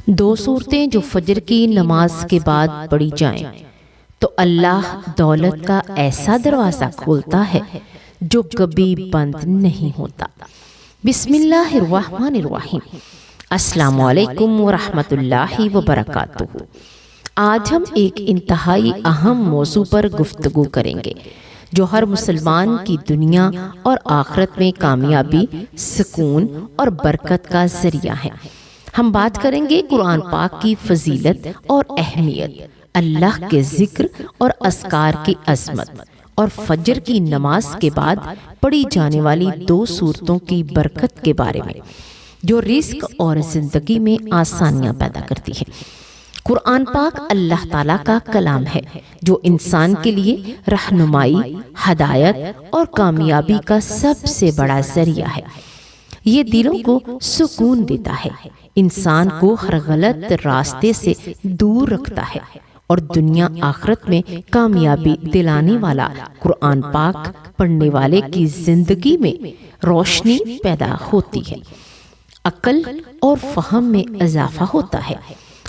دو صورتیں جو فجر کی نماز کے بعد پڑھی جائیں تو اللہ دولت کا ایسا دروازہ کھولتا ہے جو کبھی بند نہیں ہوتا۔ بسم اللہ الرحمن الرحیم۔ السلام علیکم ورحمۃ اللہ وبرکاتہ۔ آج ہم ایک انتہائی اہم موضوع پر گفتگو کریں گے جو ہر مسلمان کی دنیا اور آخرت میں کامیابی، سکون اور برکت کا ذریعہ ہے۔ ہم بات کریں گے قرآن پاک کی فضیلت اور اہمیت، اللہ کے ذکر اور اذکار کی عظمت، اور فجر کی نماز کے بعد پڑھی جانے والی دو صورتوں کی برکت کے بارے میں جو رزق اور زندگی میں آسانیاں پیدا کرتی ہے۔ قرآن پاک اللہ تعالیٰ کا کلام ہے جو انسان کے لیے رہنمائی، ہدایت اور کامیابی کا سب سے بڑا ذریعہ ہے۔ یہ دلوں کو سکون دیتا ہے، انسان کو ہر غلط راستے سے دور رکھتا ہے اور دنیا آخرت میں کامیابی دلانے والا قرآن پاک پڑھنے والے کی زندگی میں روشنی پیدا ہوتی ہے، عقل اور فہم میں اضافہ ہوتا ہے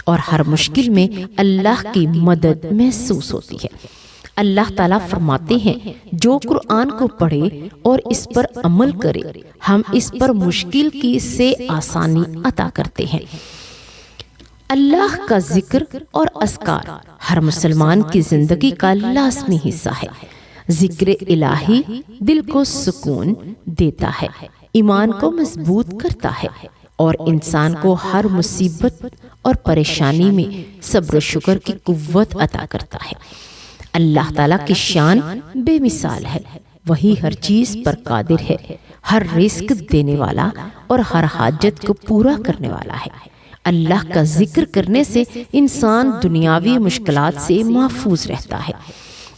اور ہر مشکل میں اللہ کی مدد محسوس ہوتی ہے۔ اللہ تعالیٰ فرماتے ہیں جو قرآن کو پڑھے اور اس پر عمل کرے ہم اس پر مشکل کی سے آسانی عطا کرتے ہیں۔ اللہ کا ذکر اور اذکار ہر مسلمان کی زندگی کا لازمی حصہ ہے۔ ذکر الہی دل کو سکون دیتا ہے، ایمان کو مضبوط کرتا ہے اور انسان کو ہر مصیبت اور پریشانی میں صبر و شکر کی قوت عطا کرتا ہے۔ اللہ تعالیٰ کی شان بے مثال ہے، وہی ہر چیز پر قادر ہے، ہر رزق دینے والا اور ہر حاجت کو پورا کرنے والا ہے۔ اللہ کا ذکر کرنے سے انسان دنیاوی مشکلات سے محفوظ رہتا ہے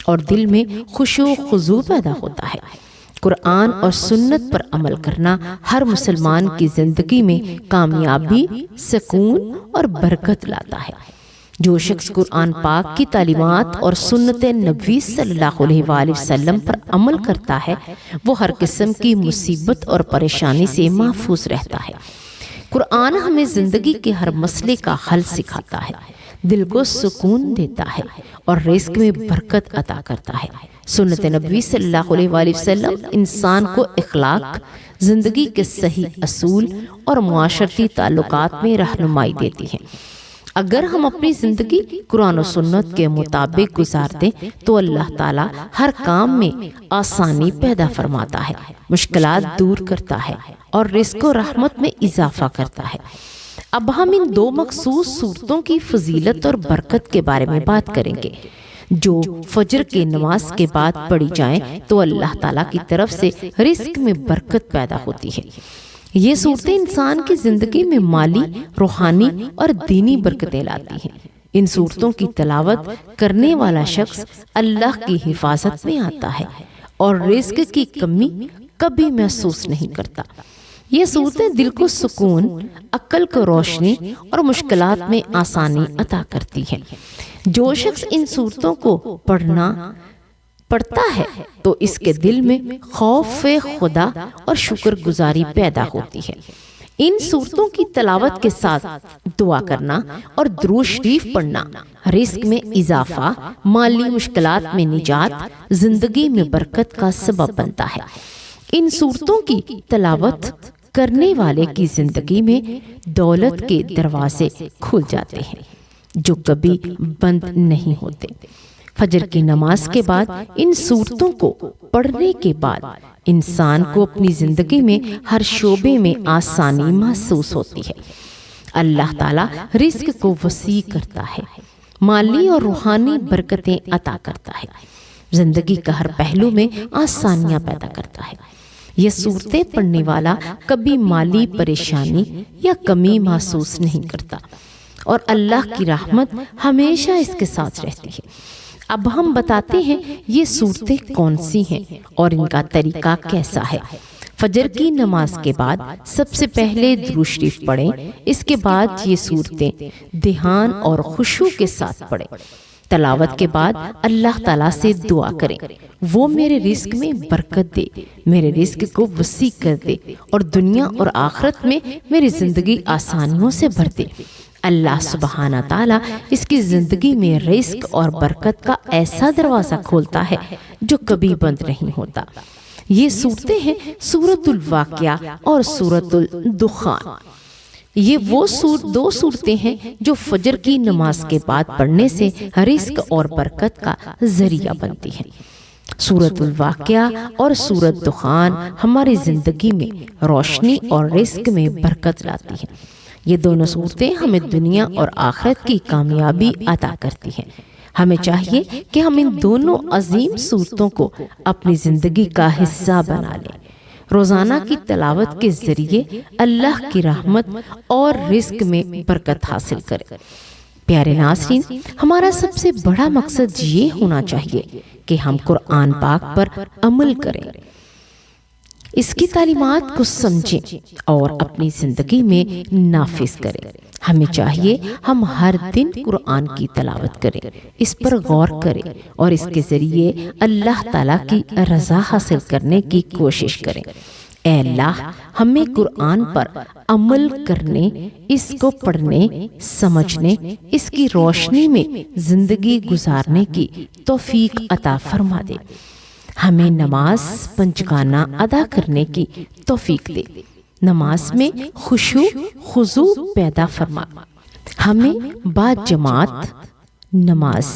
اور دل میں خشوع و خضوع پیدا ہوتا ہے۔ قرآن اور سنت پر عمل کرنا ہر مسلمان کی زندگی میں کامیابی، سکون اور برکت لاتا ہے۔ جو شخص قرآن پاک کی تعلیمات اور سنت نبوی صلی اللہ علیہ وآلہ وسلم پر عمل کرتا ہے وہ ہر قسم کی مصیبت اور پریشانی سے محفوظ رہتا ہے۔ قرآن ہمیں زندگی کے ہر مسئلے کا حل سکھاتا ہے، دل کو سکون دیتا ہے اور رزق میں برکت عطا کرتا ہے۔ سنت نبوی صلی اللہ علیہ وآلہ وسلم انسان کو اخلاق، زندگی کے صحیح اصول اور معاشرتی تعلقات میں رہنمائی دیتی ہے۔ اگر ہم اپنی زندگی قرآن و سنت کے مطابق گزارتے تو اللہ تعالیٰ ہر کام میں آسانی پیدا فرماتا ہے، مشکلات دور کرتا ہے اور رزق و رحمت میں اضافہ کرتا ہے۔ اب ہم ان دو مخصوص صورتوں کی فضیلت اور برکت کے بارے میں بات کریں گے جو فجر کے نماز کے بعد پڑھی جائیں تو اللہ تعالیٰ کی طرف سے رزق میں برکت پیدا ہوتی ہے۔ یہ صورتیں انسان کی زندگی میں مالی، روحانی اور دینی برکتیں لاتی ہیں۔ ان صورتوں کی تلاوت کرنے والا شخص اللہ کی حفاظت میں آتا ہے اور رزق کی کمی کبھی محسوس نہیں کرتا۔ یہ صورتیں دل کو سکون، عقل کو روشنی اور مشکلات میں آسانی عطا کرتی ہیں۔ جو شخص ان صورتوں کو پڑھتا ہے تو اس کے دل میں خوف خدا اور شکر گزاری پیدا ہوتی ہے۔ ان صورتوں کی تلاوت کے ساتھ دعا کرنا اور درود شریف پڑھنا رزق میں اضافہ، مالی مشکلات میں نجات، زندگی میں برکت کا سبب بنتا ہے۔ ان صورتوں کی تلاوت کرنے والے کی زندگی میں دولت کے دروازے کھل جاتے ہیں جو کبھی بند نہیں ہوتے۔ فجر کی نماز کے بعد ان صورتوں کو پڑھنے کے بعد انسان کو اپنی زندگی میں ہر شعبے میں آسانی محسوس ہوتی ہے۔ اللہ تعالیٰ رزق کو وسیع کرتا ہے، مالی اور روحانی برکتیں عطا کرتا ہے، زندگی کا ہر پہلو میں آسانیاں پیدا کرتا ہے۔ یہ صورتیں پڑھنے والا کبھی مالی پریشانی یا کمی محسوس نہیں کرتا اور اللہ کی رحمت ہمیشہ اس کے ساتھ رہتی ہے۔ اب ہم بتاتے ہیں یہ صورتیں کون سی ہیں اور ان کا طریقہ کیسا ہے۔ فجر کی نماز کے بعد سب سے پہلے درود شریف پڑھیں، اس کے بعد یہ صورتیں دھیان اور خشوع کے ساتھ پڑھیں۔ تلاوت کے بعد اللہ تعالیٰ سے دعا کریں وہ میرے رزق میں برکت دے، میرے رزق کو وسیع کر دے اور دنیا اور آخرت میں میری زندگی آسانیوں سے بھر دے۔ اللہ سبحانہ تعالیٰ اس کی زندگی میں رزق اور برکت کا ایسا دروازہ کھولتا ہے جو کبھی بند نہیں ہوتا۔ یہ صورتیں ہیں سورۃ الواقعہ اور سورۃ الدخان۔ یہ وہ دو صورتیں ہیں جو فجر کی نماز کے بعد پڑھنے سے رزق اور برکت کا ذریعہ بنتی ہیں۔ سورۃ الواقعہ اور سورۃ دخان ہماری زندگی میں روشنی اور رزق میں برکت لاتی ہیں۔ یہ دونوں صورتیں ہمیں دنیا اور آخرت کی کامیابی عطا کرتی ہیں۔ ہمیں چاہیے کہ ہم ان دونوں عظیم صورتوں کو اپنی زندگی کا حصہ بنا لیں۔ روزانہ کی تلاوت کے ذریعے اللہ کی رحمت اور رزق میں برکت حاصل کریں۔ پیارے ناظرین، ہمارا سب سے بڑا مقصد یہ ہونا چاہیے کہ ہم قرآن پاک پر عمل کریں، اس کی تعلیمات کو سمجھیں اور اپنی زندگی میں نافذ کریں۔ ہمیں چاہیے ہم ہر دن قرآن کی تلاوت کریں، اس پر غور کریں اور اس کے ذریعے اللہ تعالیٰ کی رضا حاصل کرنے کی کوشش کریں۔ اے اللہ، ہمیں قرآن پر عمل کرنے، اس کو پڑھنے، سمجھنے، اس کی روشنی میں زندگی گزارنے کی توفیق عطا فرما دے۔ ہمیں نماز پنجگانہ ادا کرنے کی توفیق دے۔ نماز میں خشوع خضوع پیدا فرما۔ ہمیں با جماعت نماز،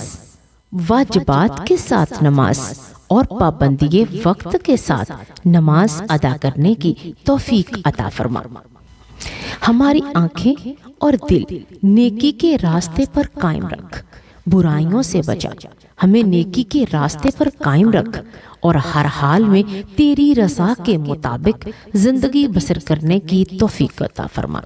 واجبات کے ساتھ نماز اور پابندی وقت کے ساتھ نماز ادا کرنے کی توفیق عطا فرما۔ ہماری آنکھیں اور دل نیکی کے راستے پر قائم رکھ، برائیوں سے بچا۔ ہمیں نیکی کے راستے پر قائم رکھ اور ہر حال میں تیری رضا کے مطابق زندگی بسر کرنے کی توفیق عطا فرما۔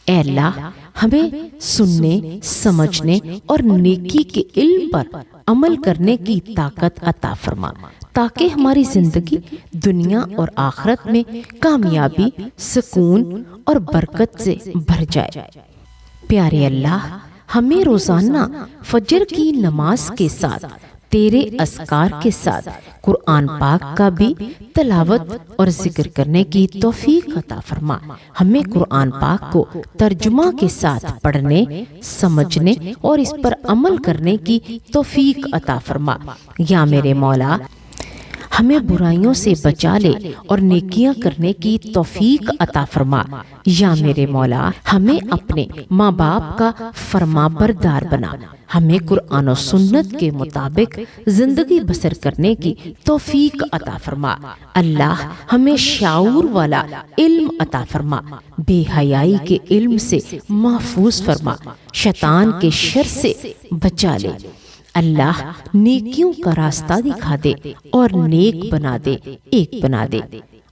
اے اللہ، ہمیں سننے، سمجھنے اور نیکی کے علم پر عمل کرنے کی طاقت عطا فرما تاکہ ہماری زندگی دنیا اور آخرت میں کامیابی، سکون اور برکت سے بھر جائے۔ پیارے اللہ، ہمیں روزانہ فجر کی نماز کے ساتھ تیرے اذکار کے ساتھ قرآن پاک کا بھی تلاوت اور ذکر کرنے کی توفیق عطا فرما۔ ہمیں قرآن پاک کو ترجمہ کے ساتھ پڑھنے، سمجھنے اور اس پر عمل کرنے کی توفیق عطا فرما۔ یا میرے مولا، ہمیں برائیوں سے بچا لے اور نیکیاں کرنے کی توفیق عطا فرما۔ یا میرے مولا، ہمیں اپنے ماں باپ کا فرما بردار بنا۔ ہمیں قرآن و سنت کے مطابق زندگی بسر کرنے کی توفیق عطا فرما۔ اللہ، ہمیں شعور والا علم عطا فرما، بے حیائی کے علم سے محفوظ فرما، شیطان کے شر سے بچا لے۔ اللہ، نیکیوں کا راستہ دکھا دے اور نیک بنا دے، ایک بنا دے۔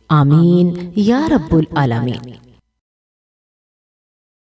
آمین یا رب العالمین۔